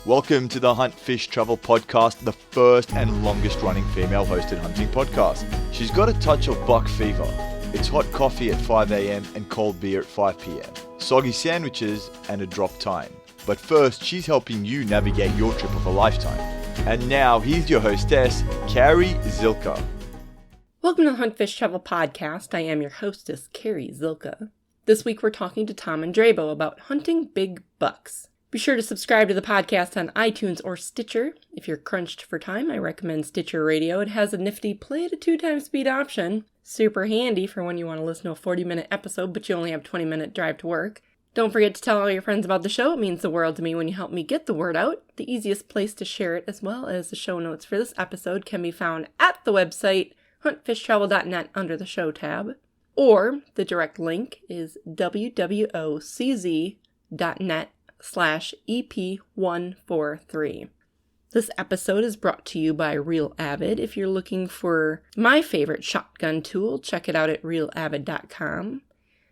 Welcome to the Hunt Fish Travel podcast, the first and longest running female hosted hunting podcast. She's got a touch of buck fever. It's hot coffee at 5 a.m. and cold beer at 5 p.m. Soggy sandwiches and a drop time. But first, she's helping you navigate your trip of a lifetime. And now, here's your hostess, Carrie Zilka. Welcome to the Hunt Fish Travel podcast. I am your hostess, Carrie Zilka. This week we're talking to Tom Indrebo about hunting big bucks. Be sure to subscribe to the podcast on iTunes or Stitcher. If you're crunched for time, I recommend Stitcher Radio. It has a nifty play at a 2x speed option. Super handy for when you want to listen to a 40-minute episode, but you only have a 20-minute drive to work. Don't forget to tell all your friends about the show. It means the world to me when you help me get the word out. The easiest place to share it, as well as the show notes for this episode, can be found at the website HuntFishTravel.net under the show tab. Or the direct link is www.cz.net/EP143. This episode is brought to you by Real Avid. If you're looking for my favorite shotgun tool, check it out at realavid.com.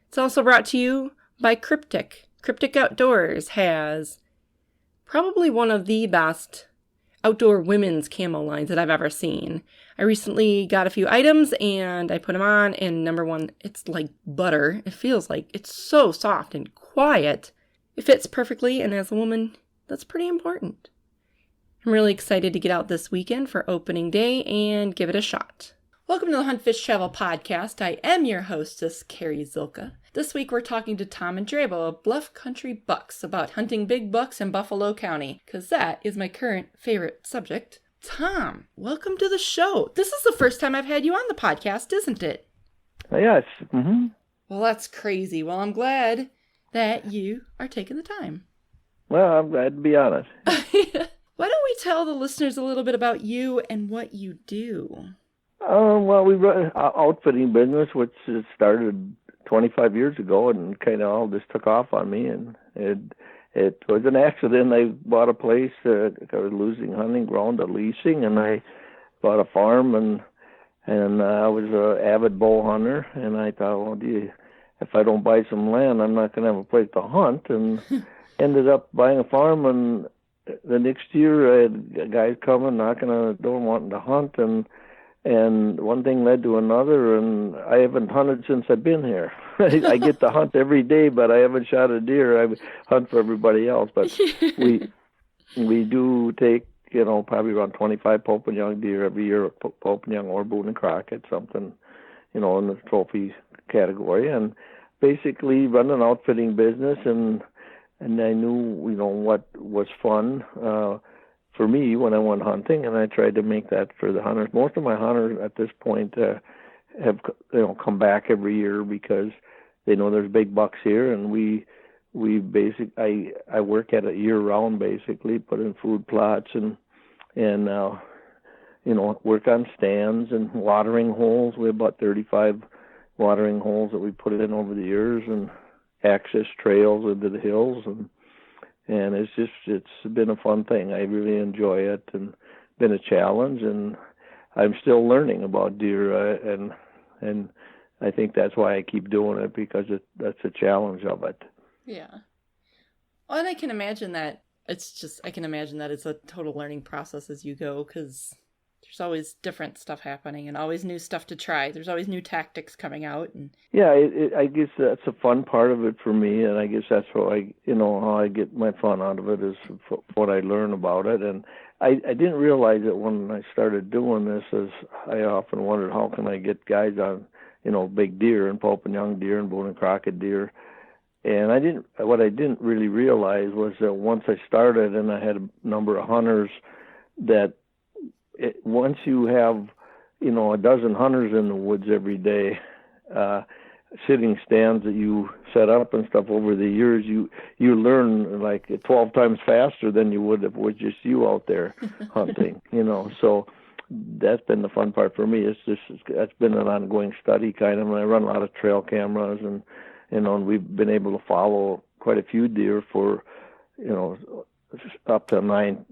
It's also brought to you by Cryptic. Cryptic Outdoors has probably one of the best outdoor women's camo lines that I've ever seen. I recently got a few items and I put them on, and number one, it's like butter. It feels like it's so soft and quiet. It fits perfectly, and as a woman, that's pretty important. I'm really excited to get out this weekend for opening day and give it a shot. Welcome to the Hunt Fish Travel podcast. I am your hostess, Carrie Zilka. This week we're talking to Tom Indrebo of Bluff Country Bucks about hunting big bucks in Buffalo County, because that is my current favorite subject. Tom, welcome to the show. This is the first time I've had you on the podcast, isn't it? Yes. Mm-hmm. Well, that's crazy. Well, I'm glad that you are taking the time. Well, I'm glad to be on it. Why don't we tell the listeners a little bit about you and what you do? Well, we run an outfitting business, which started 25 years ago, and kind of all just took off on me. And it was an accident. I bought a place. I was losing hunting ground to leasing, and I bought a farm, and I was an avid bow hunter. And I thought, well, gee, if I don't buy some land, I'm not going to have a place to hunt. And ended up buying a farm, and the next year I had guys coming, knocking on the door, wanting to hunt, and one thing led to another, and I haven't hunted since I've been here. I get to hunt every day, but I haven't shot a deer. I hunt for everybody else, but we do take, probably around 25 Pope and Young deer every year, Pope and Young or Boone and Crockett, something, in the trophy category, and basically run an outfitting business, and I knew, what was fun for me when I went hunting, and I tried to make that for the hunters. Most of my hunters at this point have come back every year because they know there's big bucks here, and I work at it year round, basically, put in food plots and work on stands and watering holes. We have about 35 watering holes that we put in over the years, and access trails into the hills, and it's been a fun thing. I really enjoy it, and been a challenge, and I'm still learning about deer, and I think that's why I keep doing it, because that's a challenge of it. Yeah. Well, and I can imagine that it's a total learning process as you go, because there's always different stuff happening and always new stuff to try. There's always new tactics coming out. And yeah, I guess that's a fun part of it for me, and I guess that's how I get my fun out of it, is what I learn about it. And I didn't realize it when I started doing this, as I often wondered, how can I get guys on, big deer and Pope and Young deer and Boone and Crockett deer. And what I didn't really realize was that once I started and I had a number of hunters, that once you have, a dozen hunters in the woods every day, sitting stands that you set up and stuff over the years, you learn like 12 times faster than you would if it was just you out there hunting, So that's been the fun part for me. That's been an ongoing study kind of. And I run a lot of trail cameras, and and we've been able to follow quite a few deer for, up to 10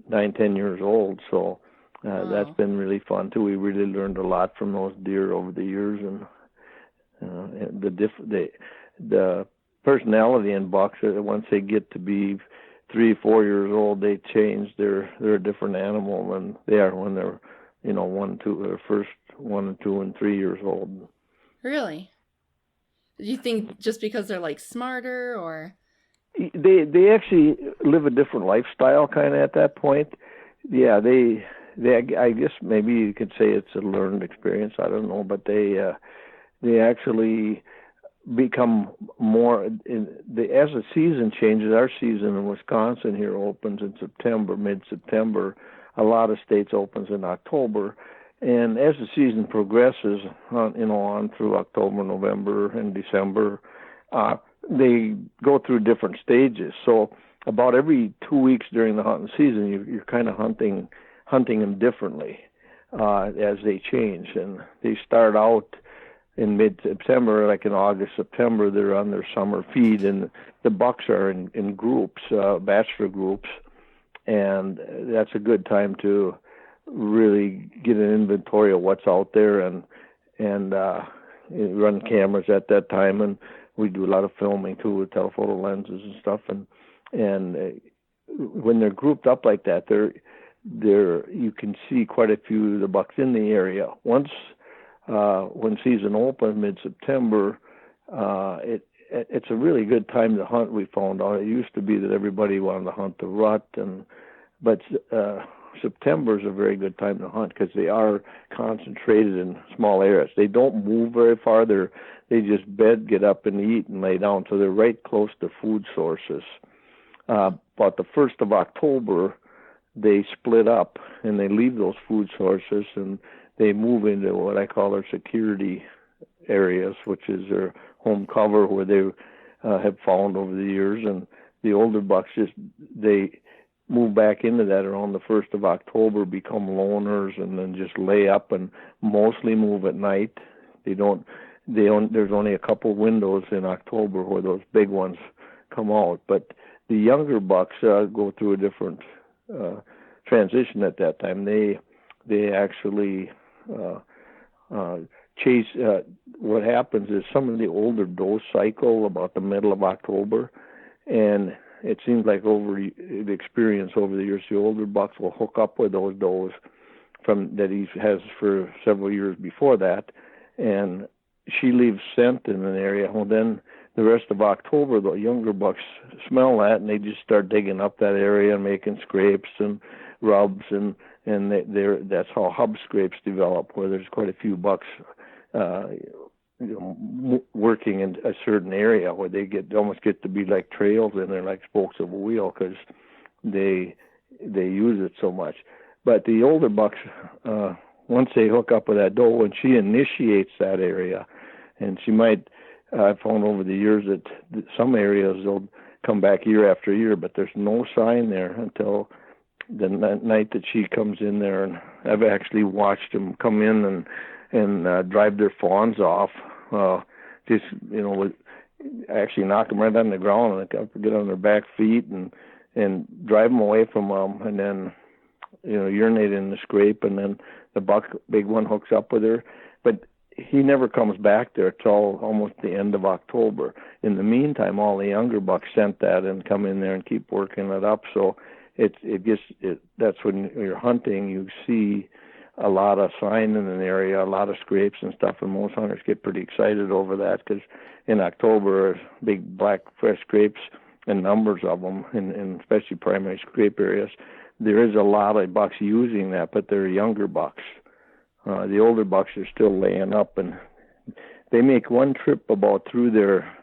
years old. So that's been really fun too. We really learned a lot from those deer over the years, and the personality in bucks, once they get to be 3-4 years old, they change. They're a different animal than they are when they're, 1, 2, or first 1, 2, and 3 years old. Really? Do you think just because they're like smarter, or? They actually live a different lifestyle kind of at that point. Yeah, I guess maybe you could say it's a learned experience. I don't know, but they actually become more as the season changes. Our season in Wisconsin here opens in September, mid-September. A lot of states opens in October, and as the season progresses, on through October, November, and December, they go through different stages. So about every 2 weeks during the hunting season, you're kind of hunting them differently as they change, and they start out in mid-September, like in August, September, they're on their summer feed, and the bucks are in groups, bachelor groups, and that's a good time to really get an inventory of what's out there and run cameras at that time, and we do a lot of filming too with telephoto lenses and stuff, and when they're grouped up like that, you can see quite a few of the bucks in the area. Once when season opens mid-September, it's a really good time to hunt. We found out it used to be that everybody wanted to hunt the rut, but September is a very good time to hunt because they are concentrated in small areas. They don't move very far. They just bed, get up and eat and lay down, so they're right close to food sources. About the 1st of October, they split up and they leave those food sources and they move into what I call their security areas, which is their home cover where they have found over the years. And the older bucks they move back into that around the 1st of October, become loners, and then just lay up and mostly move at night. There's only a couple windows in October where those big ones come out, but the younger bucks go through a different transition at that time. They actually chase. What happens is some of the older does cycle about the middle of October, and it seems like over the experience over the years, the older bucks will hook up with those does that he has for several years before that, and she leaves scent in an area. Well, then the rest of October, the younger bucks smell that, and they just start digging up that area and making scrapes and rubs, and that's how hub scrapes develop, where there's quite a few bucks working in a certain area where they almost get to be like trails in there, like spokes of a wheel, because they use it so much. But the older bucks, once they hook up with that doe, when she initiates that area, and she might, I've found over the years that some areas they'll come back year after year, but there's no sign there until the night that she comes in there. And I've actually watched them come in and drive their fawns off, actually knock them right on the ground and get on their back feet and drive them away from them, and then urinate in the scrape, and then the big one hooks up with her, but he never comes back there till almost the end of October. In the meantime, all the younger bucks scent that and come in there and keep working it up. So that's when you're hunting, you see a lot of sign in an area, a lot of scrapes and stuff, and most hunters get pretty excited over that because in October, big black fresh scrapes and numbers of them, in especially primary scrape areas, there is a lot of bucks using that, but they're younger bucks. The older bucks are still laying up, and they make one trip about through there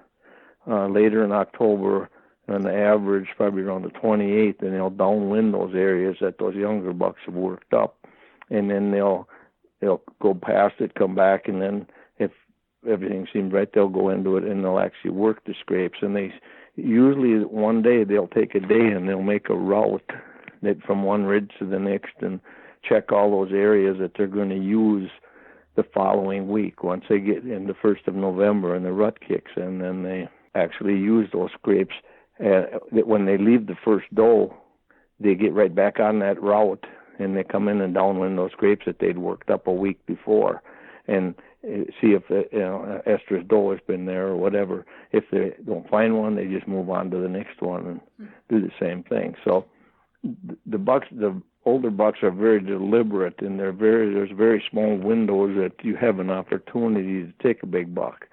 later in October, on the average probably around the 28th, and they'll downwind those areas that those younger bucks have worked up, and then they'll go past it, come back, and then if everything seems right, they'll go into it and they'll actually work the scrapes. And they usually one day they'll take a day and they'll make a route from one ridge to the next and check all those areas that they're going to use the following week once they get in the 1st of November and the rut kicks in. Then they actually use those scrapes. When they leave the first doe, they get right back on that route and they come in and downwind those scrapes that they'd worked up a week before. And see if estrus doe has been there or whatever. If they don't find one, they just move on to the next one and do the same thing. So the older bucks are very deliberate, and there's very small windows that you have an opportunity to take a big buck.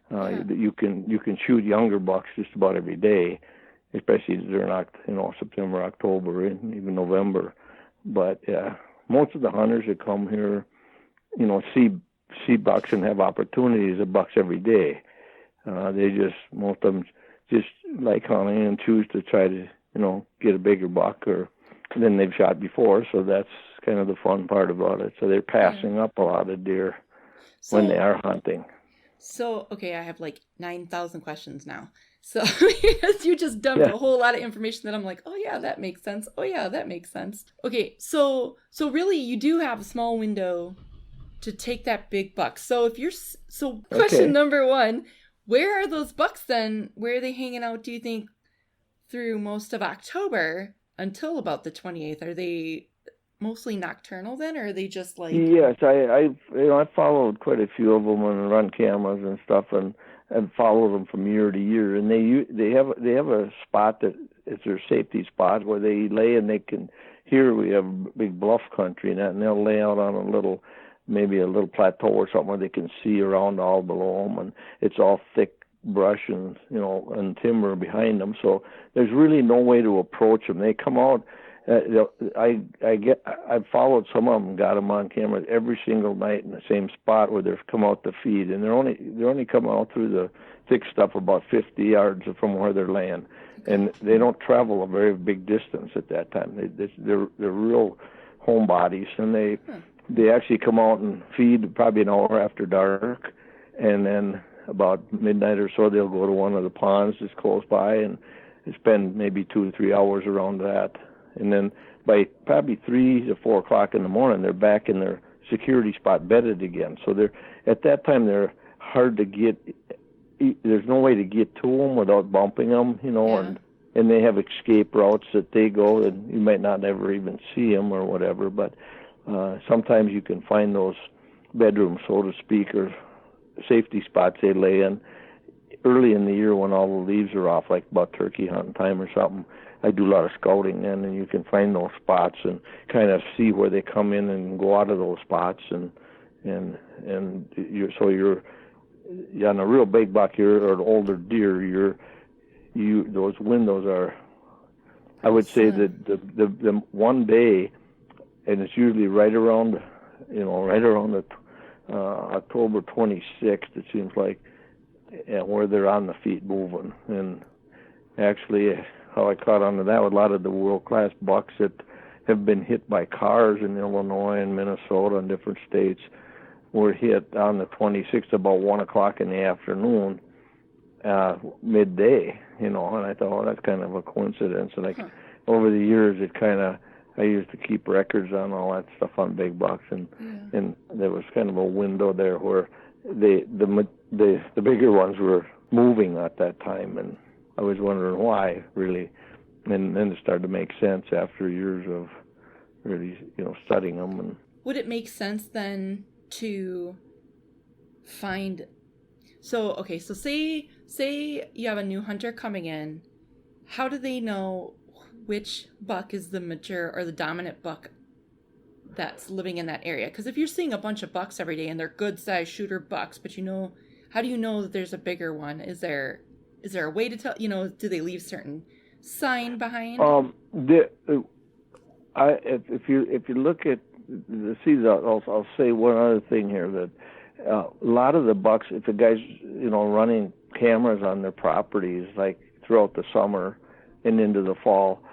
You can shoot younger bucks just about every day, especially during September, October, and even November. But most of the hunters that come here, see bucks and have opportunities of bucks every day. Most of them just like hunting and choose to try to get a bigger buck than they've shot before. So that's kind of the fun part about it. So they're passing up a lot of deer when they are hunting. So, okay, I have like 9,000 questions now. So because you just dumped a whole lot of information that I'm like, oh yeah, that makes sense. Oh yeah, that makes sense. Okay, so really you do have a small window to take that big buck. So question number one, where are those bucks then? Where are they hanging out, do you think, through most of October until about the 28th? Are they mostly nocturnal then, or are they just like... Yes, I followed quite a few of them and run cameras and stuff, and follow them from year to year. And they have a spot that it's their safety spot where they lay, and they can... Here we have big bluff country and they'll lay out on maybe a little plateau or something where they can see around all below them, and it's all thick brush and and timber behind them. So there's really no way to approach them. They come out. I've followed some of them, got them on camera every single night in the same spot where they've come out to feed, and they're only coming out through the thick stuff about 50 yards from where they're laying, and they don't travel a very big distance at that time. They're real homebodies, and they actually come out and feed probably an hour after dark, and then about midnight or so they'll go to one of the ponds that's close by and spend maybe 2 to 3 hours around that. And then by probably 3 to 4 o'clock in the morning, they're back in their security spot bedded again. So at that time they're hard to get. There's no way to get to them without bumping them, and they have escape routes that they go, and you might not ever even see them or whatever. But sometimes you can find those bedrooms, so to speak, or safety spots they lay in early in the year when all the leaves are off, like about turkey hunting time or something. I do a lot of scouting then, and you can find those spots and kind of see where they come in and go out of those spots, and you're on a real big buck or an older deer. Those windows are, I would say that the one day, and it's usually right around the October 26th. It seems like where they're on the feet moving, and actually. How I caught on to that with a lot of the world-class bucks that have been hit by cars in Illinois and Minnesota and different states were hit on the 26th about 1 o'clock in the afternoon, midday, and I thought, that's kind of a coincidence. And over the years, I used to keep records on all that stuff on big bucks, and there was kind of a window there where the bigger ones were moving at that time, and I was wondering why, really, and then it started to make sense after years of really, studying them. And would it make sense then to find? So say you have a new hunter coming in. How do they know which buck is the mature or the dominant buck that's living in that area? Because if you're seeing a bunch of bucks every day and they're good-sized shooter bucks, but how do you know that there's a bigger one? Is there a way to tell, do they leave certain sign behind? If you look at the season, I'll say one other thing here, that a lot of the bucks, if the guy's, running cameras on their properties, like throughout the summer and into the fall,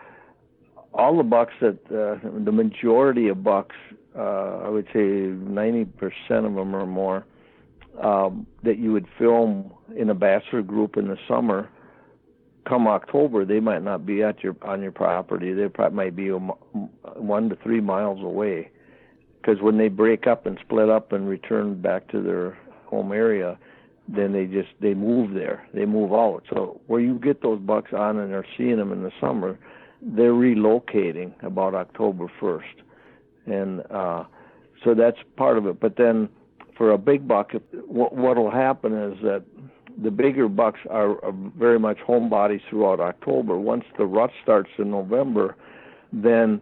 all the bucks the majority of bucks, I would say 90% of them or more, that you would film in a bachelor group in the summer, come October, they might not be on your property. They might be 1 to 3 miles away, because when they break up and split up and return back to their home area, then they move there. They move out. So where you get those bucks on and are seeing them in the summer, they're relocating about October 1st, and so that's part of it. But then for a big buck, what will happen is that the bigger bucks are very much homebodies throughout October. Once the rut starts in November, then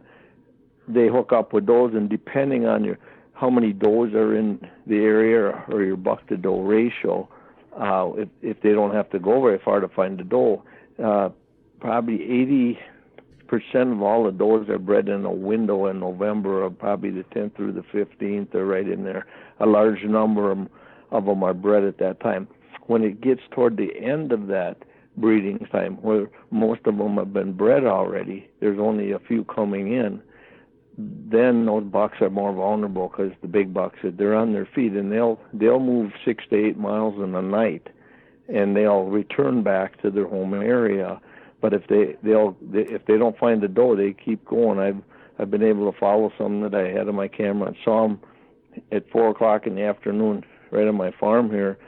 they hook up with does, and depending on how many does are in the area or your buck to doe ratio, if they don't have to go very far to find a doe, probably 80% of all the does are bred in a window in November of probably the 10th through the 15th. They're right in there. A large number of them are bred at that time. When it gets toward the end of that breeding time, where most of them have been bred already, there's only a few coming in, then those bucks are more vulnerable because the big bucks, they're on their feet, and they'll move 6 to 8 miles in a night, and they'll return back to their home area. But if they don't find the doe, they keep going. I've been able to follow some that I had on my camera and saw them at 4:00 in the afternoon right on my farm here,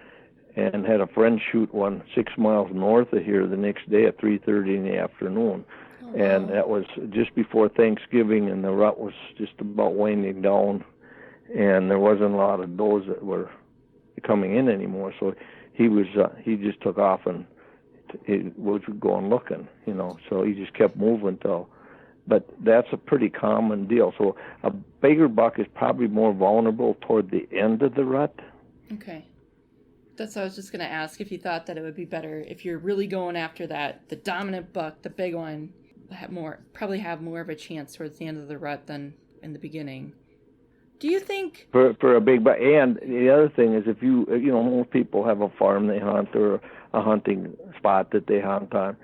and had a friend shoot one 6 miles north of here the next day at 3:30 in the afternoon. Oh, and that was just before Thanksgiving, and the rut was just about winding down, and there wasn't a lot of does that were coming in anymore. So he just took off and he was going looking, so he just kept moving but that's a pretty common deal. So a bigger buck is probably more vulnerable toward the end of the rut. Okay. That's what I was just going to ask, if you thought that it would be better if you're really going after the dominant buck, the big one, probably have more of a chance towards the end of the rut than in the beginning. Do you think for a big buck? And the other thing is, if most people have a farm they hunt or a hunting spot that they hunt on,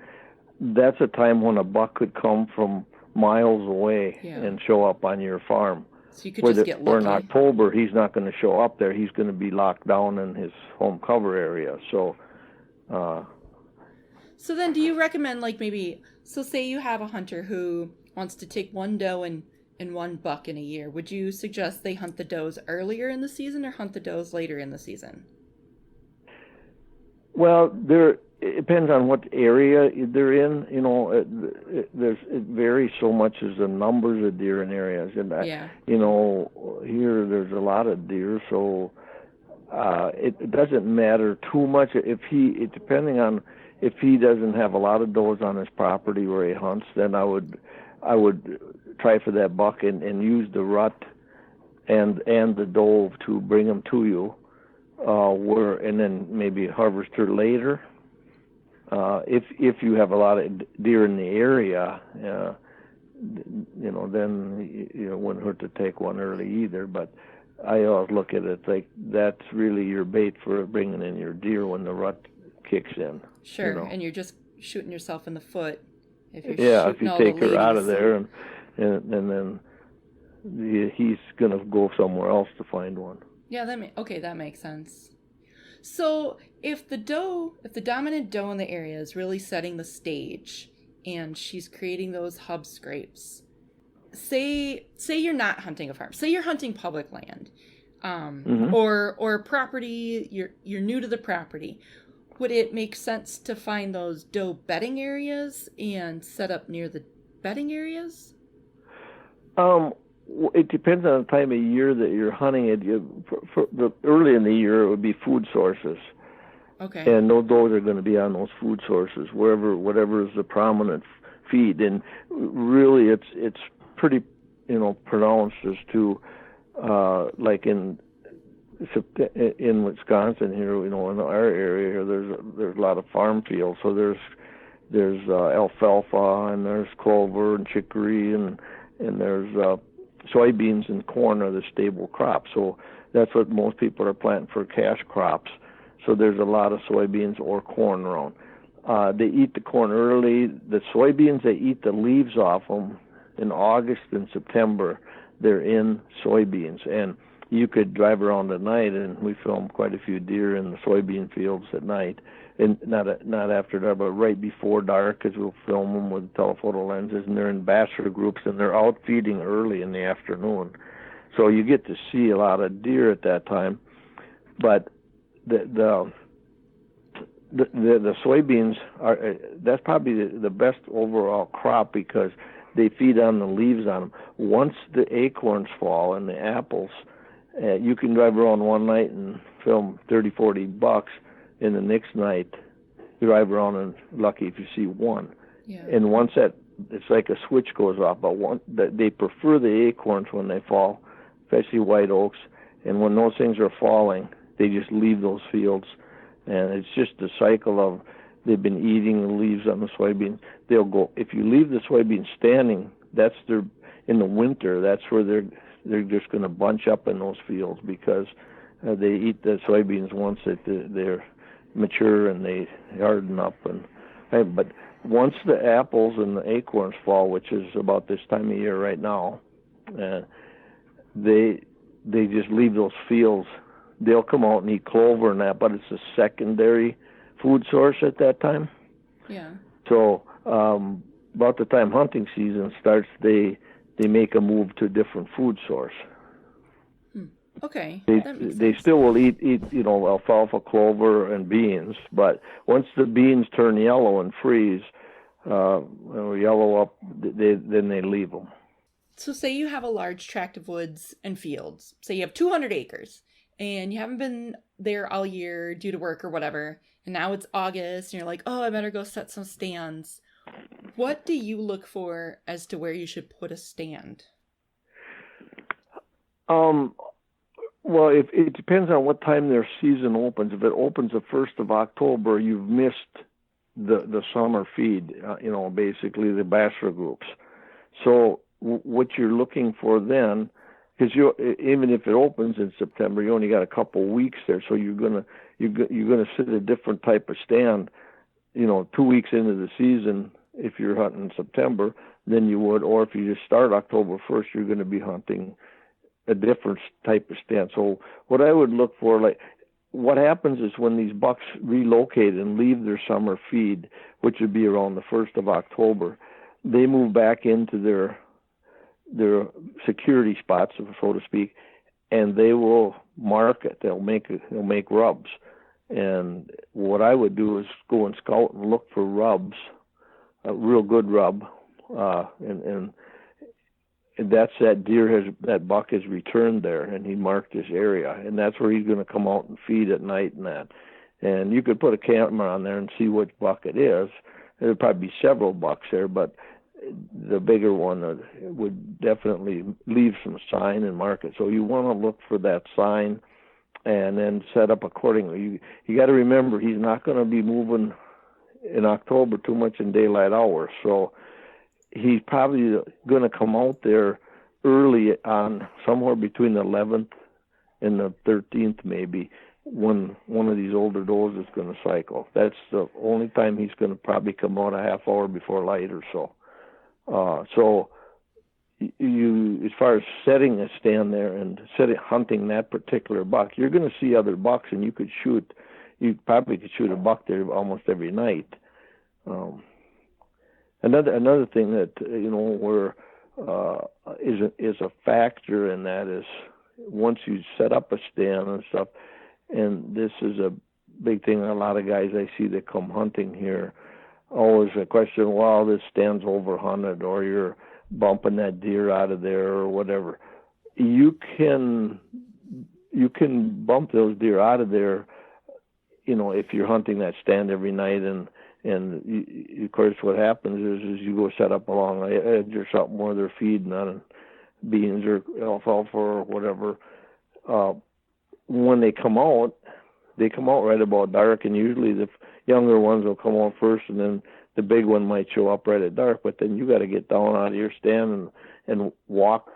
that's a time when a buck could come from miles away and show up on your farm. So you could just get lucky. Or in October, he's not going to show up there. He's going to be locked down in his home cover area. So then do you recommend, say you have a hunter who wants to take one doe and one buck in a year. Would you suggest they hunt the does earlier in the season or hunt the does later in the season? Well, it depends on what area they're in. It varies so much as the numbers of deer in areas. And, here there's a lot of deer, so it doesn't matter too much. Depending on if he doesn't have a lot of does on his property where he hunts, then I would try for that buck and use the rut and the doe to bring them to you, and then maybe harvest her later. If you have a lot of deer in the area, then it wouldn't hurt to take one early either. But I always look at it like that's really your bait for bringing in your deer when the rut kicks in. Sure, and you're just shooting yourself in the foot if you take her out of there, and then he's going to go somewhere else to find one. Yeah, that makes sense. So if the dominant doe in the area is really setting the stage and she's creating those hub scrapes, say you're not hunting a farm, say you're hunting public land, or property, you're new to the property, would it make sense to find those doe bedding areas and set up near the bedding areas? It depends on the time of year that you're hunting it. Early in the year, it would be food sources. Okay. And those does are going to be on those food sources, whatever is the prominent feed. And really, it's pretty, pronounced as to, like in Wisconsin here, in our area here, there's a lot of farm fields. So there's alfalfa, and there's clover and chicory, and there's soybeans and corn are the stable crops. So that's what most people are planting for cash crops. So there's a lot of soybeans or corn around. They eat the corn early. The soybeans, they eat the leaves off them in August and September. They're in soybeans. And you could drive around at night, and we filmed quite a few deer in the soybean fields at night. And not after dark, but right before dark, because we'll film them with telephoto lenses, and they're in bachelor groups, and they're out feeding early in the afternoon. So you get to see a lot of deer at that time. But the soybeans that's probably the best overall crop because they feed on the leaves on them. Once the acorns fall and the apples, you can drive around one night and film 30, 40 bucks, and the next night you drive around and lucky if you see one. Yeah. And once it's like a switch goes off. But they prefer the acorns when they fall, especially white oaks. And when those things are falling, they just leave those fields. And it's just a cycle of they've been eating the leaves on the soybeans. They'll go, if you leave the soybeans standing, in the winter, that's where they're just going to bunch up in those fields because they eat the soybeans once they're mature and they harden up. But once the apples and the acorns fall, which is about this time of year right now, they just leave those fields. They'll come out and eat clover and that, but it's a secondary food source at that time. Yeah. So about the time hunting season starts, they make a move to a different food source. Okay. They still will eat alfalfa, clover, and beans, but once the beans turn yellow and freeze, or yellow up, then they leave them. So say you have a large tract of woods and fields. Say you have 200 acres, and you haven't been there all year due to work or whatever, and now it's August, and you're like, oh, I better go set some stands. What do you look for as to where you should put a stand? Well, it depends on what time their season opens. If it opens the 1st of October, you've missed the summer feed, basically the bachelor groups. So what you're looking for then, because even if it opens in September, you only got a couple weeks there, so you're gonna sit a different type of stand, 2 weeks into the season if you're hunting in September than you would, or if you just start October 1st, you're going to be hunting a different type of stand. So what I would look for, like, what happens is when these bucks relocate and leave their summer feed, which would be around the 1st of October, they move back into their security spots, so to speak, and they will mark it. They'll make rubs. And what I would do is go and scout and look for rubs, a real good rub, and that's that buck has returned there, and he marked this area, and that's where he's going to come out and feed at night and that. And you could put a camera on there and see which buck it is. There'd probably be several bucks there, but the bigger one would definitely leave some sign and mark it. So you want to look for that sign and then set up accordingly. You got to remember, he's not going to be moving in October too much in daylight hours, so he's probably going to come out there early on, somewhere between the 11th and the 13th maybe, when one of these older does is going to cycle. That's the only time he's going to probably come out a half hour before light or so. So you, as far as setting a stand there and hunting that particular buck, you're going to see other bucks, and you probably could shoot a buck there almost every night. Another thing that where is a factor in that is once you set up a stand and stuff, and this is a big thing. A lot of guys I see that come hunting here always a question, well, this stand's overhunted, or you're bumping that deer out of there, or whatever. You can bump those deer out of there, if you're hunting that stand every night, and of course what happens is you go set up along the edge or something where they're feeding on beans or alfalfa or whatever. When they come out right about dark, and usually the younger ones will come out first, and then the big one might show up right at dark. But then you got to get down out of your stand and walk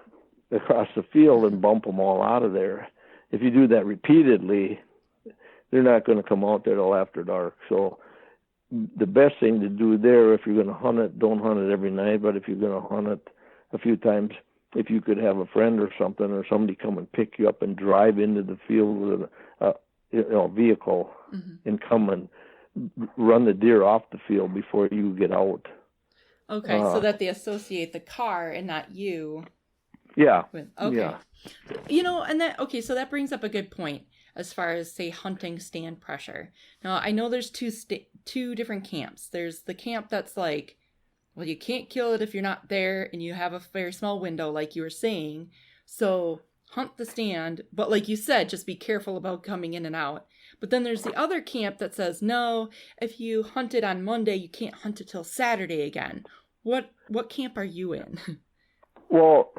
across the field and bump them all out of there. If you do that repeatedly, they're not going to come out there till after dark. So the best thing to do there, if you're going to hunt it, don't hunt it every night, but if you're going to hunt it a few times, if you could have a friend or something, or somebody come and pick you up and drive into the field with a vehicle, mm-hmm. and come and run the deer off the field before you get out. Okay, so that they associate the car and not you. Yeah. Okay. Yeah. So that brings up a good point as far as, say, hunting stand pressure. Now, I know there's two different camps. There's the camp that's like, well, you can't kill it if you're not there, and you have a very small window, like you were saying. So hunt the stand, but like you said, just be careful about coming in and out. But then there's the other camp that says, no, if you hunt it on Monday, you can't hunt it till Saturday again. What camp are you in? Well,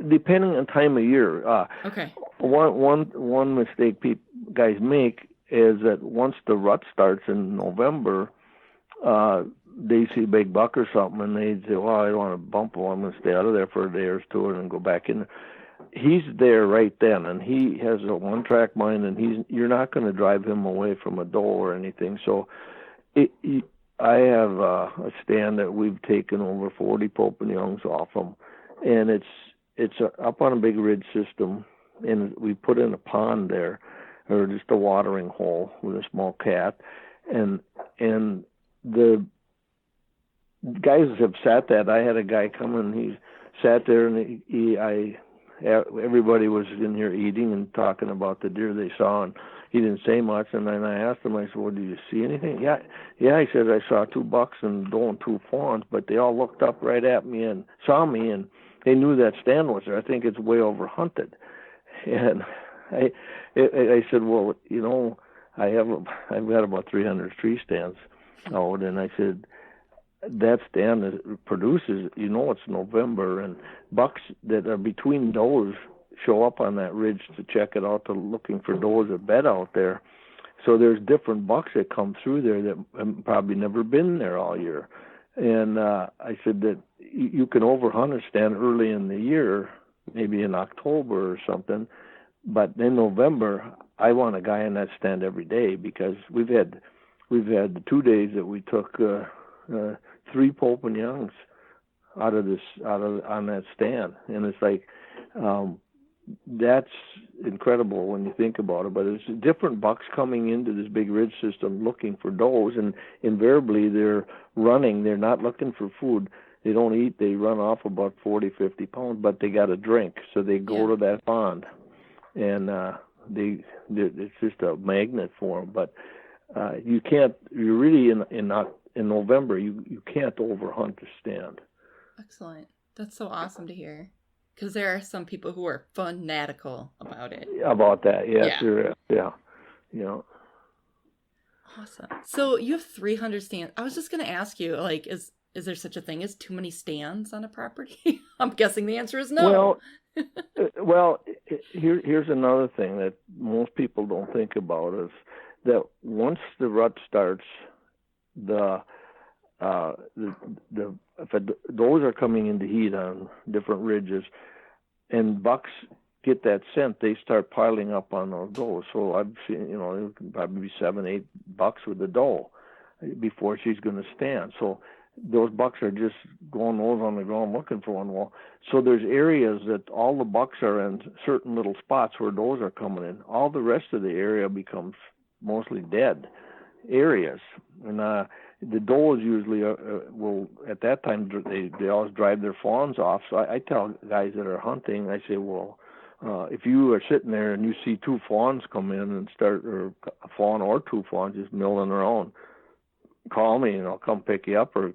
depending on time of year. Okay. One mistake guys make is that once the rut starts in November, they see a big buck or something, and they say, well, I don't want to bump him. I'm going to stay out of there for a day or two and then go back in. He's there right then, and he has a one-track mind, and you're not going to drive him away from a doe or anything. So I have a stand that we've taken over 40 Pope and Youngs off him, and it's up on a big ridge system, and we put in a pond there, or just a watering hole with a small cat, and the guys have sat that. I had a guy come and he sat there, and everybody was in here eating and talking about the deer they saw, and he didn't say much. And then I asked him, I said, well, did you see anything? Yeah, he said, I saw 2 bucks and doe and 2 fawns, but they all looked up right at me and saw me, and they knew that stand was there. I think it's way over hunted. And I said, well, I've got about 300 tree stands out, and I said, that stand that produces, it's November, and bucks that are between does show up on that ridge to check it out, to looking for does that bed out there. So there's different bucks that come through there that have probably never been there all year. And I said that you can overhunt a stand early in the year, maybe in October or something, but in November, I want a guy in that stand every day, because we've had the 2 days that we took 3 Pope and Youngs on that stand, and it's like that's incredible when you think about it. But it's different bucks coming into this big ridge system looking for does, and invariably they're running. They're not looking for food. They don't eat. They run off about 40, 50 pounds, but they got a drink, so they go to that pond, and it's just a magnet for them. But you can't. You're really in November. You can't overhunt the stand. Excellent. That's so awesome to hear. Because there are some people who are fanatical about it. About that, yes, yeah. Awesome. So you have 300 stands. I was just going to ask you, like, is there such a thing as too many stands on a property? I'm guessing the answer is no. Here's another thing that most people don't think about is that once the rut starts, those are coming into heat on different ridges, and bucks get that scent, they start piling up on those does. So I've seen, it can probably be 7, 8 bucks with the doe before she's going to stand. So those bucks are just going nose on the ground looking for one. Well, so there's areas that all the bucks are in certain little spots where does are coming in. All the rest of the area becomes mostly dead areas, and the does usually will, at that time, they always drive their fawns off. So I tell guys that are hunting, I say, well, if you are sitting there and you see 2 fawns come in and start, or a fawn or 2 fawns just milling around, call me and I'll come pick you up, or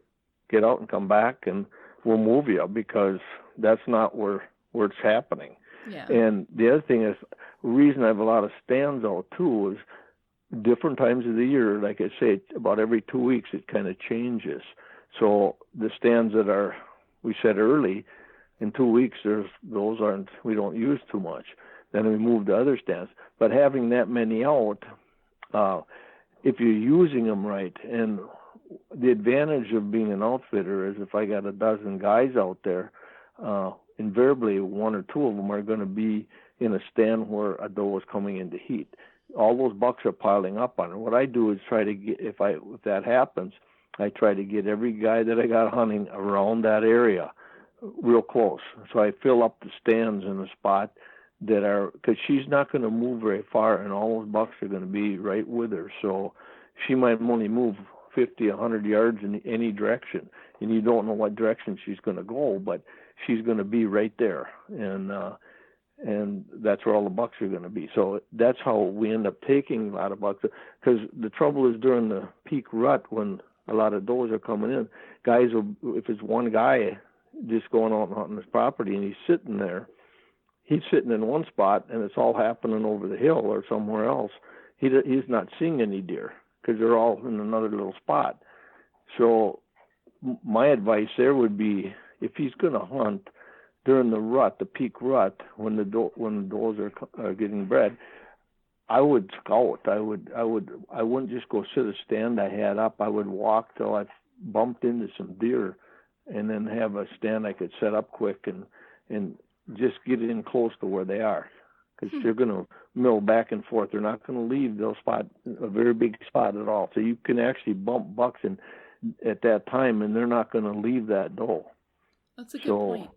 get out and come back and we'll move you, because that's not where it's happening. Yeah. And the other thing is, the reason I have a lot of stands out too is different times of the year, like I say, about every 2 weeks it kind of changes. So the stands that are, we said early, in 2 weeks we don't use too much. Then we move to other stands. But having that many out, if you're using them right, and the advantage of being an outfitter is if I got a dozen guys out there, invariably 1 or 2 of them are going to be in a stand where a doe is coming into heat. All those bucks are piling up on it. What I do is try to get, if that happens, I try to get every guy that I got hunting around that area real close. So I fill up the stands in a spot that are, because she's not going to move very far, and all those bucks are going to be right with her. So she might only move 50, 100 yards in any direction, and you don't know what direction she's going to go, but she's going to be right there. And that's where all the bucks are going to be. So that's how we end up taking a lot of bucks. Because the trouble is during the peak rut, when a lot of does are coming in, guys will, if it's one guy just going out on his property and he's sitting there, he's sitting in one spot and it's all happening over the hill or somewhere else. He's not seeing any deer because they're all in another little spot. So my advice there would be, if he's going to hunt during the rut, the peak rut, when the does are getting bred, I would scout. I wouldn't just go sit a stand I had up. I would walk till I bumped into some deer, and then have a stand I could set up quick and just get in close to where they are, because they're going to mill back and forth. They're not going to leave they'll spot a very big spot at all. So you can actually bump bucks in at that time, and they're not going to leave that doe. That's a good point.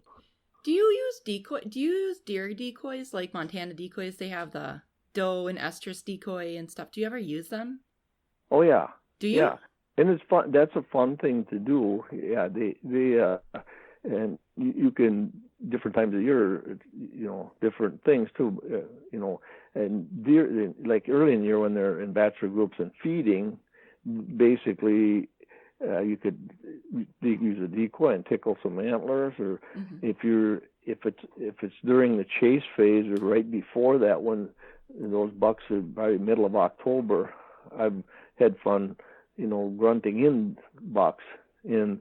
Do you use deer decoys, like Montana decoys? They have the doe and estrus decoy and stuff. Do you ever use them? Oh yeah. Do you? Yeah, and it's fun. That's a fun thing to do. Yeah, and you can, different times of year, different things too. And deer, like early in the year when they're in bachelor groups and feeding, basically. You could use a decoy and tickle some antlers, or if it's during the chase phase or right before that, when those bucks are probably middle of October, I've had fun, grunting in bucks. And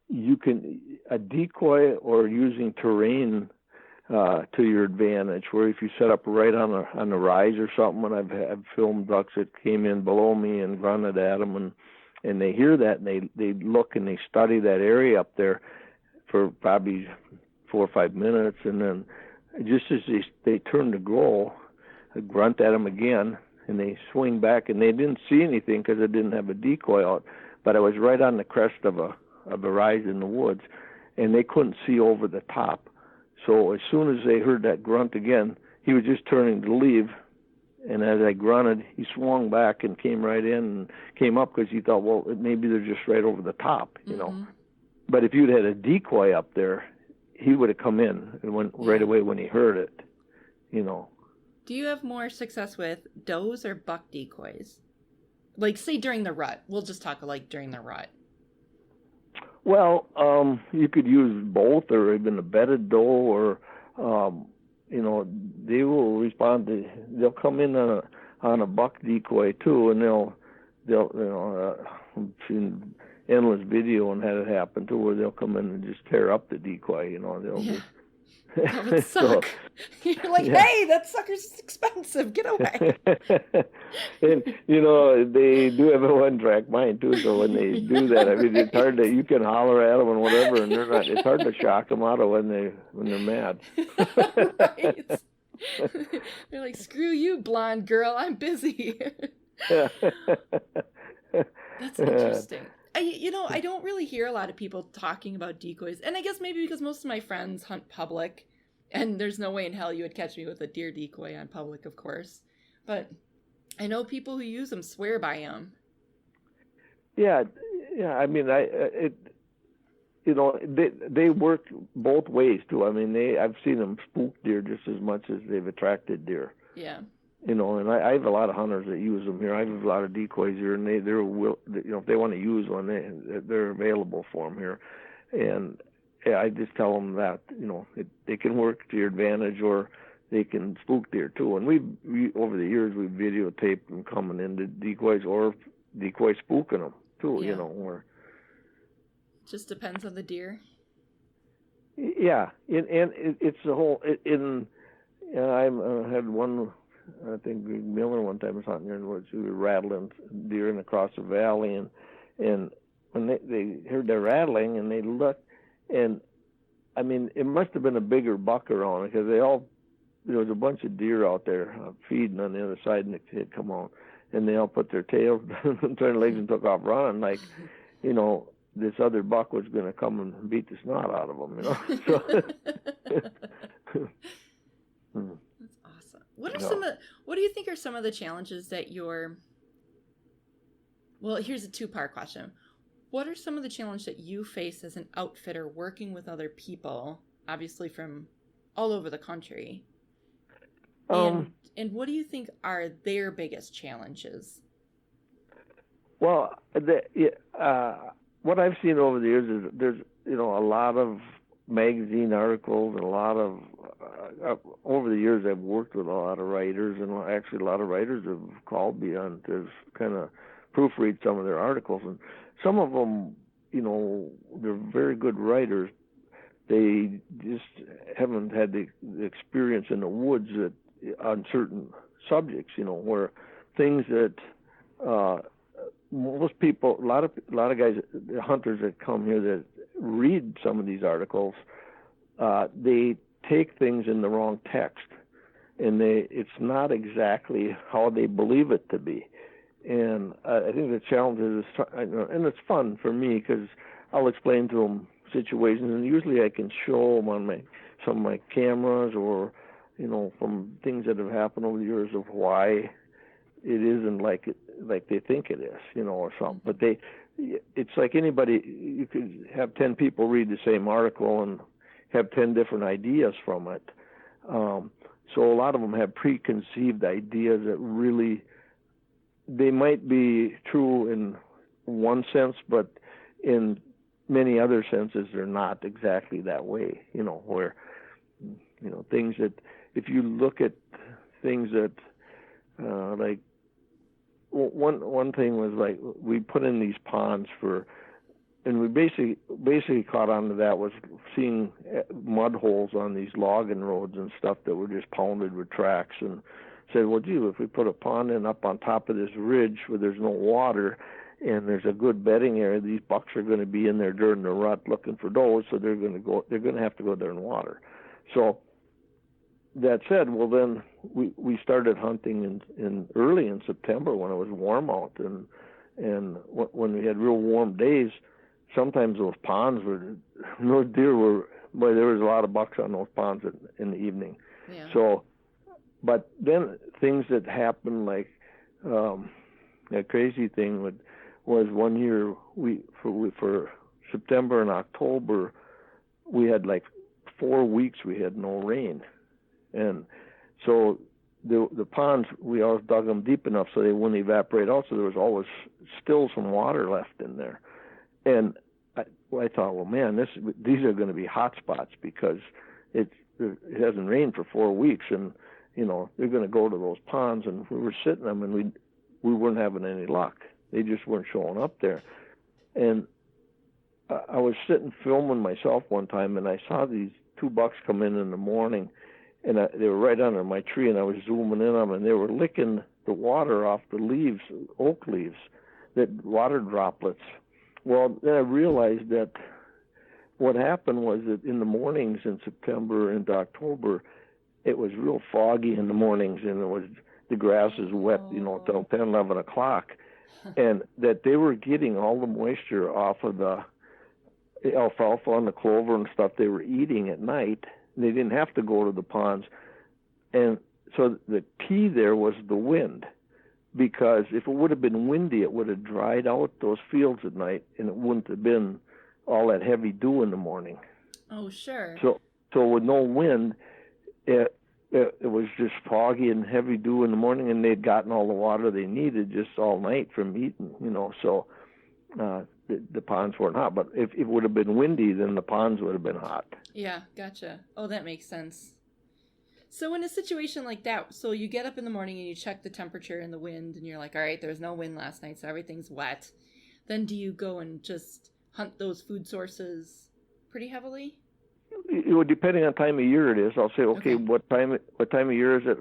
you can a decoy or using terrain to your advantage, where if you set up right on a rise or something, and I've filmed bucks that came in below me and grunted at them, and they hear that, and they look and they study that area up there for probably 4 or 5 minutes, and then just as they turn to go, I grunt at them again, and they swing back, and they didn't see anything because I didn't have a decoy out, but I was right on the crest of a rise in the woods, and they couldn't see over the top. So as soon as they heard that grunt again, he was just turning to leave. And as I grunted, he swung back and came right in and came up, because he thought, well, maybe they're just right over the top, But if you'd had a decoy up there, he would have come in and went right away when he heard it, Do you have more success with does or buck decoys? Like, say during the rut. We'll just talk like during the rut. Well, you could use both, or even a bedded doe, or they will respond they'll come in on a buck decoy too, and they'll I've seen endless video and had it happen too, where they'll come in and just tear up the decoy, they'll just That would suck. You're like, hey, that sucker's expensive. Get away. And, they do have a one-track mind, too, so when they do that, I mean, it's hard you can holler at them and whatever, and it's hard to shock them out of when they're mad. Right. They're like, screw you, blonde girl. I'm busy. That's interesting. I don't really hear a lot of people talking about decoys. And I guess maybe because most of my friends hunt public, and there's no way in hell you would catch me with a deer decoy on public, of course. But I know people who use them swear by them. Yeah. I mean, they work both ways too. I mean, I've seen them spook deer just as much as they've attracted deer. Yeah. And I have a lot of hunters that use them here. I have a lot of decoys here, and they're if they want to use one, they're available for them here. And I just tell them that they can work to your advantage, or they can spook deer too. And we over the years we've videotaped them coming into decoys, or decoy spooking them too. Yeah. Or just depends on the deer. Yeah, and it's the whole. I had one. I think Greg Miller one time was hunting there in the woods. We were rattling deer in across the valley, and when they heard the rattling and they looked, and I mean, it must have been a bigger buck around, because there was a bunch of deer out there feeding on the other side, and the kid come on, and they all put their tails down and turned legs and took off running, like, this other buck was going to come and beat the snot out of them, So. That's awesome. What do you think are some of the challenges that well, here's a 2-part question. What are some of the challenges that you face as an outfitter working with other people, obviously from all over the country? And what do you think are their biggest challenges? Well, what I've seen over the years is there's a lot of magazine articles and a lot of over the years I've worked with a lot of writers, and actually a lot of writers have called me on to kind of proofread some of their articles, and some of them, they're very good writers. They just haven't had the experience in the woods on certain subjects, where things that most people, a lot of guys, hunters that come here that read some of these articles, they take things in the wrong text, and it's not exactly how they believe it to be. And I think the challenge is, and it's fun for me because I'll explain to them situations, and usually I can show them on some of my cameras or, from things that have happened over the years of why it isn't like they think it is, or something. But it's like anybody, you could have 10 people read the same article and have 10 different ideas from it. So a lot of them have preconceived ideas that really, they might be true in one sense, but in many other senses they're not exactly that way, where, things that, if you look at things that, like, one thing was like we put in these ponds and we basically caught on to that was seeing mud holes on these logging roads and stuff that were just pounded with tracks, and said, well, gee, if we put a pond in up on top of this ridge where there's no water and there's a good bedding area, these bucks are going to be in there during the rut looking for those, so they're going to have to go there and water. So that said, well, then we started hunting in early in September when it was warm out, and when we had real warm days, sometimes those ponds there was a lot of bucks on those ponds in the evening. Yeah. So, but then things that happened, like a crazy thing was one year for September and October, we had like 4 weeks we had no rain. And so the ponds, we always dug them deep enough so they wouldn't evaporate out, so there was always still some water left in there. And I thought, well, man, these are going to be hot spots because it hasn't rained for 4 weeks, and they're going to go to those ponds. And we were sitting them, and we weren't having any luck. They just weren't showing up there. And I was sitting filming myself one time, and I saw these 2 bucks come in the morning, and they were right under my tree, and I was zooming in on them, and they were licking the water off the leaves, oak leaves, that water droplets. Well, then I realized that what happened was that in the mornings in September and October, it was real foggy in the mornings, and the grass is wet, till 10, 11 o'clock, and that they were getting all the moisture off of the alfalfa and the clover and stuff they were eating at night. They didn't have to go to the ponds. And so the key there was the wind, because if it would have been windy, it would have dried out those fields at night, and it wouldn't have been all that heavy dew in the morning. Oh, sure. So with no wind, it was just foggy and heavy dew in the morning, and they'd gotten all the water they needed just all night from eating, so the ponds weren't hot. But if it would have been windy, then the ponds would have been hot. Yeah, gotcha. Oh, that makes sense. So in a situation like that, so you get up in the morning and you check the temperature and the wind, and you're like, all right, there was no wind last night, so everything's wet. Then do you go and just hunt those food sources pretty heavily? Depending on time of year it is, I'll say, okay. What time of year is it?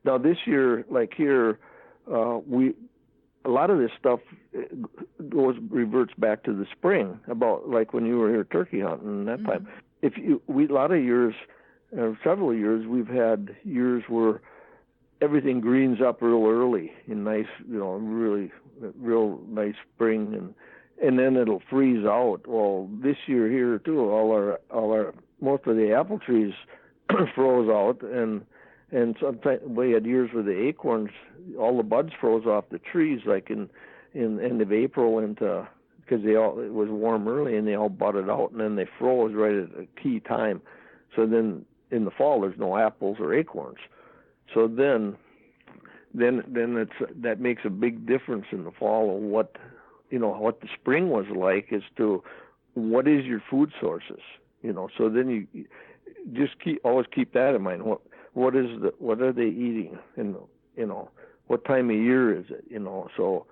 Now this year, like here, a lot of this stuff reverts back to the spring, about like when you were here turkey hunting that time. A lot of years, several years, we've had years where everything greens up real early in nice, really real nice spring, and then it'll freeze out. Well, this year here too, all our most of the apple trees froze out, and sometimes we had years where the acorns, all the buds froze off the trees, like in end of April because it was warm early, and they all budded out, and then they froze right at a key time. So then in the fall there's no apples or acorns. So then that makes a big difference in the fall of what the spring was like as to what is your food sources. So then you just always keep that in mind. What are they eating? And, what time of year is it? So,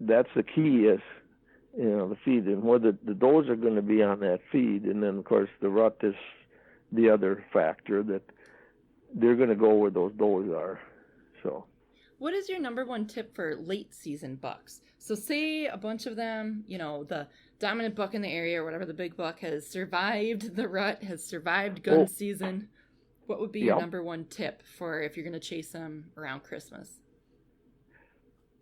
that's the key is, the feed and whether the does are going to be on that feed. And then, of course, the rut is the other factor that they're going to go where those does are. So. What is your number one tip for late season bucks? So say a bunch of them, the dominant buck in the area or whatever, the big buck has survived the rut, has survived gun season. What would be your number one tip for if you're going to chase them around Christmas?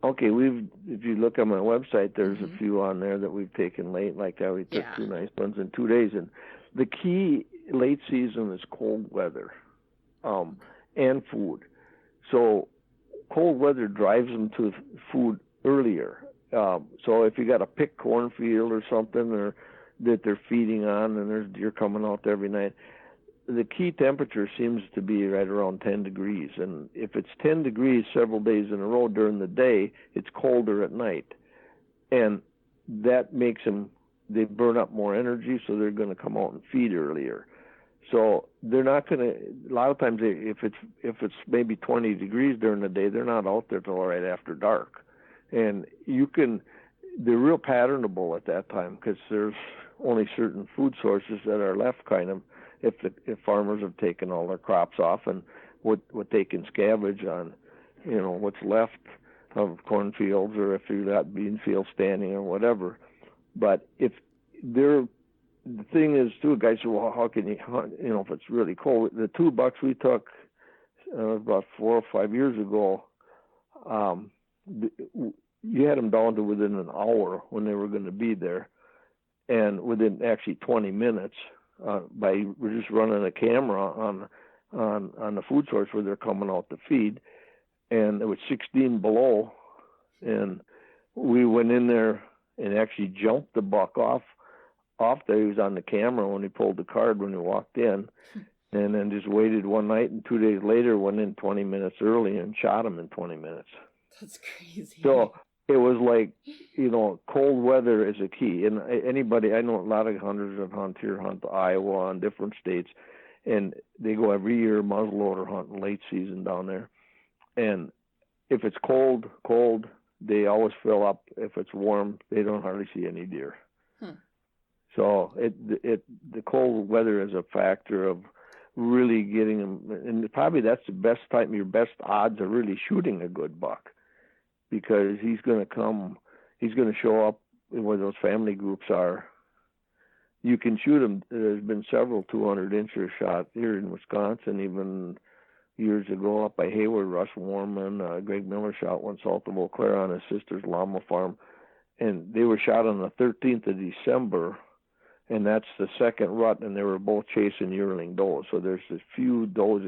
Okay, if you look on my website, there's a few on there that we've taken late like that. We took 2 nice ones in 2 days. And the key late season is cold weather and food. So cold weather drives them to food earlier. So if you got a pick cornfield or something or that they're feeding on and there's deer coming out there every night, the key temperature seems to be right around 10 degrees. And if it's 10 degrees several days in a row during the day, it's colder at night. And that makes they burn up more energy, so they're going to come out and feed earlier. So they're not going to, a lot of times if it's maybe 20 degrees during the day, they're not out there till right after dark. And they're real patternable at that time because there's only certain food sources that are left kind of if farmers have taken all their crops off and what they can scavenge on, what's left of cornfields or if you got bean fields standing or whatever. But the thing is, too, guys say, well, how can you hunt, if it's really cold? The 2 bucks we took about 4 or 5 years ago, you had them down to within an hour when they were going to be there, and within actually 20 minutes we're just running a camera on the food source where they're coming out to feed, and it was 16 below, and we went in there and actually jumped the buck off there. He was on the camera when he pulled the card when he walked in, and then just waited one night, and 2 days later went in 20 minutes early and shot him in 20 minutes. That's crazy. So it was like, cold weather is a key. And I know a lot of hunters that hunt Iowa and different states, and they go every year muzzleloader hunting late season down there. And if it's cold, they always fill up. If it's warm, they don't hardly see any deer. So the cold weather is a factor of really getting them, and probably that's the best time, your best odds of really shooting a good buck, because he's going to show up where those family groups are. You can shoot him. There's been several 200-incher shot here in Wisconsin, even years ago up by Hayward, Russ Warman, Greg Miller shot one south of Eau Claire on his sister's llama farm, and they were shot on the 13th of December, and that's the second rut, and they were both chasing yearling does. So there's a few does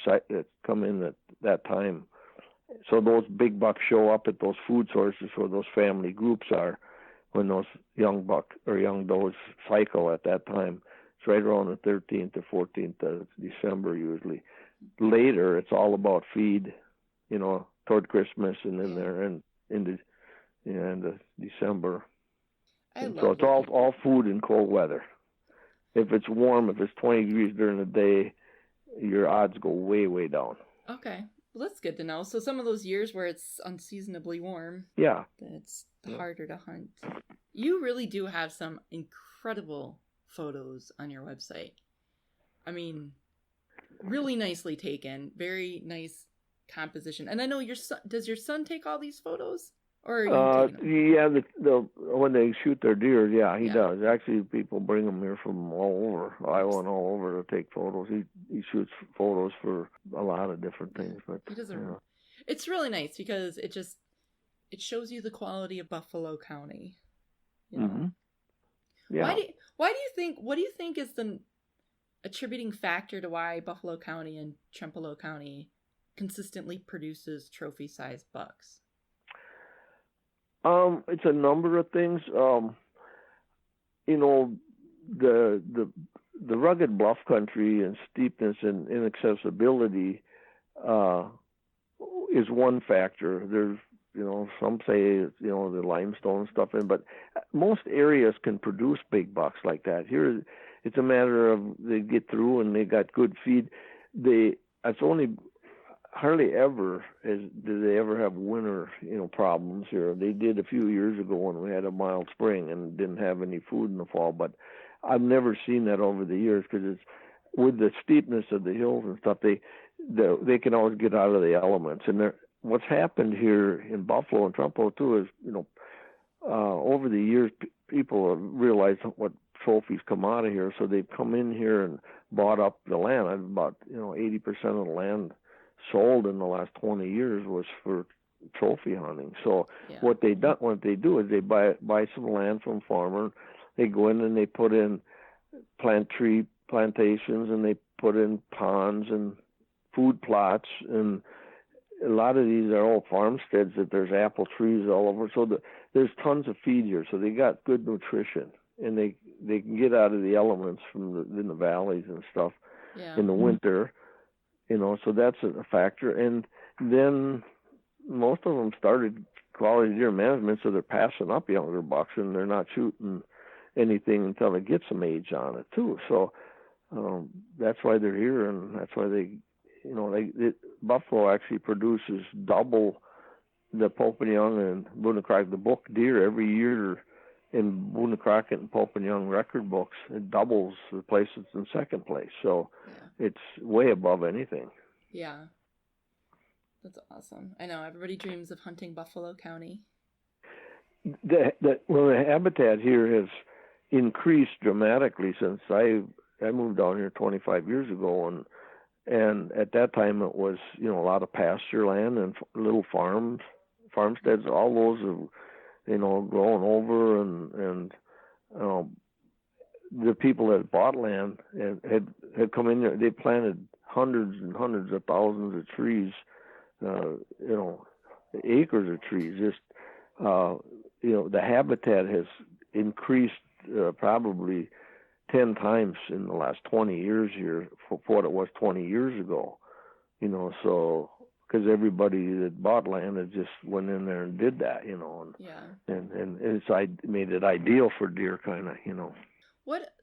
that come in at that time. So those big bucks show up at those food sources where those family groups are when those young buck or young does cycle at that time. It's right around the 13th or 14th of December usually. Later, it's all about feed, toward Christmas and in there and into December. So it's all food in cold weather. If it's warm, if it's 20 degrees during the day, your odds go way, way down. Okay. Well, that's good to know. So some of those years where it's unseasonably warm, it's harder to hunt. You really do have some incredible photos on your website. I mean, really nicely taken. Very nice composition. And I know does your son take all these photos? Or are you taking them? Yeah, when they shoot their deer, he does. Actually, people bring them here from all over, Iowa and all over to take photos. He shoots photos for a lot of different things. But he does it's really nice because it shows you the quality of Buffalo County. Mm-hmm. Yeah. What do you think is the attributing factor to why Buffalo County and Trempealeau County consistently produces trophy-sized bucks? It's a number of things. The rugged bluff country and steepness and inaccessibility is one factor. There's some say, the limestone stuff in, but most areas can produce big bucks like that. Here, it's a matter of they get through and they got good feed. It's only hardly ever do they ever have winter, problems here. They did a few years ago when we had a mild spring and didn't have any food in the fall, but I've never seen that over the years because it's with the steepness of the hills and stuff. They can always get out of the elements. And what's happened here in Buffalo and Trempealeau too is, over the years, people have realized what trophies come out of here, so they've come in here and bought up the land. About 80% of the land sold in the last 20 years was for trophy hunting. So what they do is they buy some land from farmer. They go in and they put in plant tree plantations, and they put in ponds and food plots, and a lot of these are all farmsteads that there's apple trees all over. So there's tons of feed here, so they got good nutrition, and they can get out of the elements in the valleys and stuff in the winter. So that's a factor. And then most of them started quality deer management, so they're passing up younger bucks, and they're not shooting anything until they get some age on it too. So that's why they're here, and that's why Buffalo actually produces double the Pope and Young and Boone & Crockett, the book deer, every year in Boone & Crockett and Pope and Young record books. It doubles the place it's in second place. So it's way above anything. Yeah. That's awesome. I know everybody dreams of hunting Buffalo County. The habitat here has increased dramatically since I moved down here 25 years ago, and at that time it was a lot of pasture land and little farmsteads. All those have grown over, and the people that bought land had come in there. They planted hundreds and hundreds of thousands of trees, acres of trees. Just the habitat has increased probably 10 times in the last 20 years here for what it was 20 years ago. So because everybody that bought land had just went in there and did that, and it's made it ideal for deer, kind of,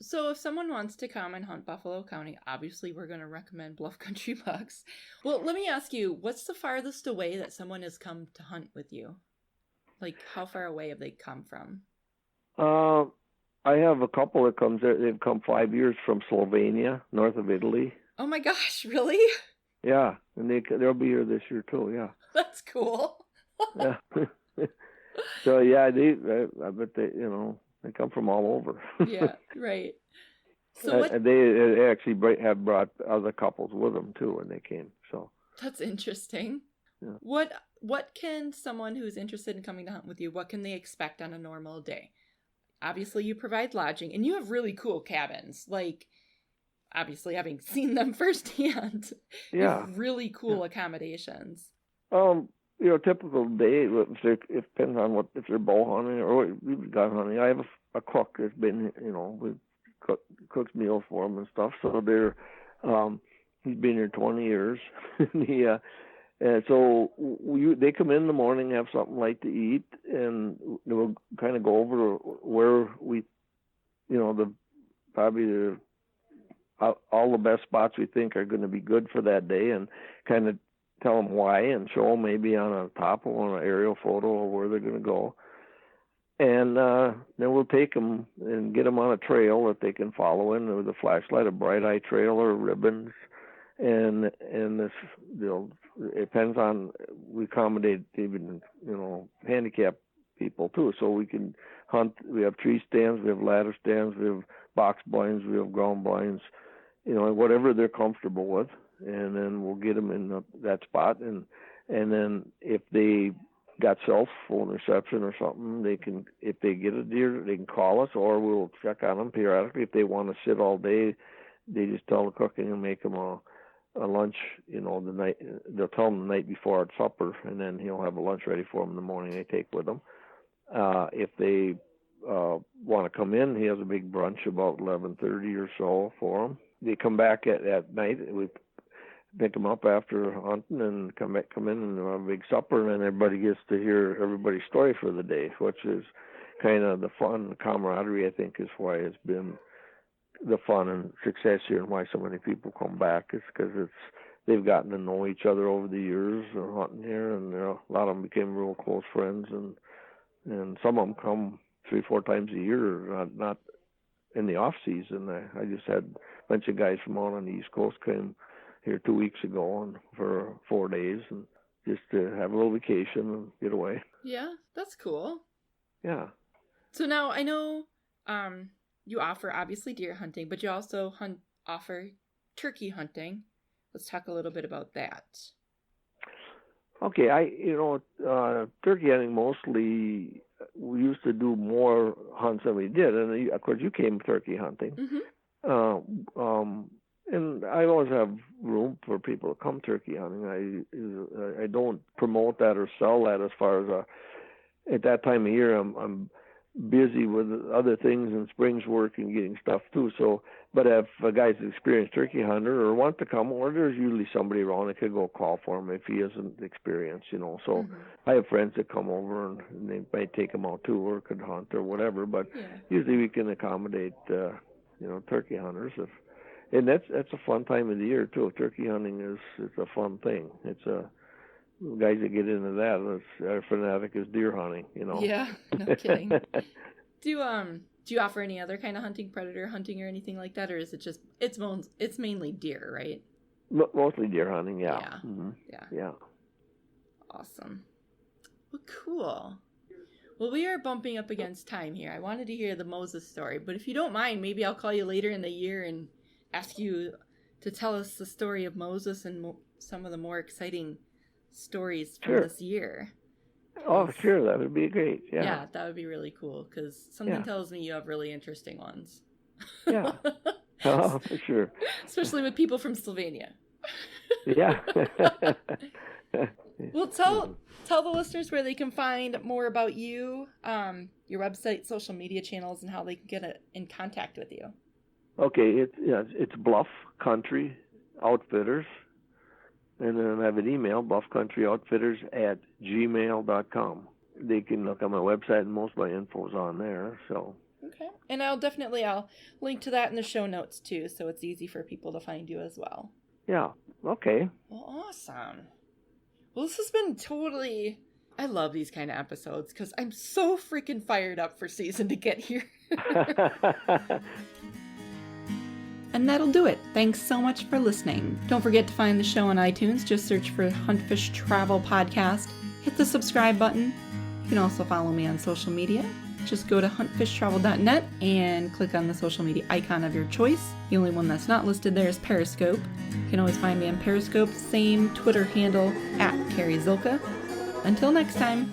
So if someone wants to come and hunt Buffalo County, obviously we're going to recommend Bluff Country Bucks. Well, let me ask you, what's the farthest away that someone has come to hunt with you? Like, how far away have they come from? I have a couple that comes there. They've come 5 years from Slovenia, north of Italy. Oh my gosh, really? Yeah, and they'll be here this year too. Yeah, that's cool. Yeah. So I bet they come from all over. Yeah, right. So they actually have brought other couples with them too when they came. So that's interesting. Yeah. What can someone who's interested in coming to hunt with you, what can they expect on a normal day? Obviously, you provide lodging, and you have really cool cabins. Like, obviously, having seen them firsthand, really cool accommodations. Typical day. It depends on if they're bow hunting or gun hunting. I have a cook that's been, we cooks meals for them and stuff. So he's been here 20 years. And so they come in the morning, have something light to eat, and we'll kind of go over where we, probably all the best spots we think are going to be good for that day, and kind of tell them why and show them maybe on a topo or an aerial photo of where they're going to go. And then we'll take them and get them on a trail that they can follow in with a flashlight, a bright eye trail or ribbons. And it depends on, we accommodate even, handicapped people too. So we can hunt, we have tree stands, we have ladder stands, we have box blinds, we have ground blinds, whatever they're comfortable with. And then we'll get them in that spot. And then if they got cell phone reception or something, they can, if they get a deer, they can call us, or we'll check on them periodically. If they want to sit all day, they just tell the cook and he'll make them a lunch, the night, they'll tell them the night before at supper, and then he'll have a lunch ready for them in the morning they take with them. If they want to come in, he has a big brunch about 11:30 or so for them. They come back at night. We pick them up after hunting and come in and have a big supper, and then everybody gets to hear everybody's story for the day, which is kind of the fun, the camaraderie, I think, is why it's been the fun and success here, and why so many people come back. It's because they've gotten to know each other over the years of hunting here, and a lot of them became real close friends, and some of them come 3-4 times a year, not in the off season. I just had a bunch of guys from out on the East Coast came here 2 weeks ago and for 4 days, and just to have a little vacation and get away. Yeah, that's cool. Yeah. So now I know you offer obviously deer hunting, but you also offer turkey hunting. Let's talk a little bit about that. Okay, turkey hunting mostly, we used to do more hunts than we did, and of course you came turkey hunting. Mm-hmm. And I always have room for people to come turkey hunting. I don't promote that or sell that as far as at that time of year I'm busy with other things and springs work and getting stuff too. So, but if a guy's an experienced turkey hunter or want to come, or there's usually somebody around that could go call for him if he isn't experienced, So Mm-hmm. I have friends that come over and they might take him out too, or could hunt or whatever. But usually we can accommodate, turkey hunters. And that's a fun time of the year too. Turkey hunting is a fun thing. It's guys that get into that, our fanatic is deer hunting, Yeah, no kidding. Do you offer any other kind of hunting, predator hunting or anything like that, or is it just it's mainly deer, right? Mostly deer hunting, yeah. Yeah. Mm-hmm. Yeah. Awesome. Well, cool. Well, we are bumping up against time here. I wanted to hear the Moses story, but if you don't mind, maybe I'll call you later in the year and ask you to tell us the story of Moses and some of the more exciting stories from this year. Oh, sure. That would be great. Yeah. Yeah, that would be really cool, because something tells me you have really interesting ones. Yeah. Oh, for sure. Especially with people from Slovenia. Yeah. Well, tell the listeners where they can find more about you, your website, social media channels, and how they can get in contact with you. Okay, it's Bluff Country Outfitters. And then I have an email, bluffcountryoutfitters@gmail.com. They can look on my website, and most of my info's on there. So. Okay. And I'll link to that in the show notes too, so it's easy for people to find you as well. Yeah. Okay. Well, awesome. Well, this has been I love these kind of episodes because I'm so freaking fired up for season to get here. And that'll do it. Thanks so much for listening. Don't forget to find the show on iTunes. Just search for HuntFishTravel Podcast. Hit the subscribe button. You can also follow me on social media. Just go to huntfishtravel.net and click on the social media icon of your choice. The only one that's not listed there is Periscope. You can always find me on Periscope. Same Twitter handle, @CarrieZilka. Until next time.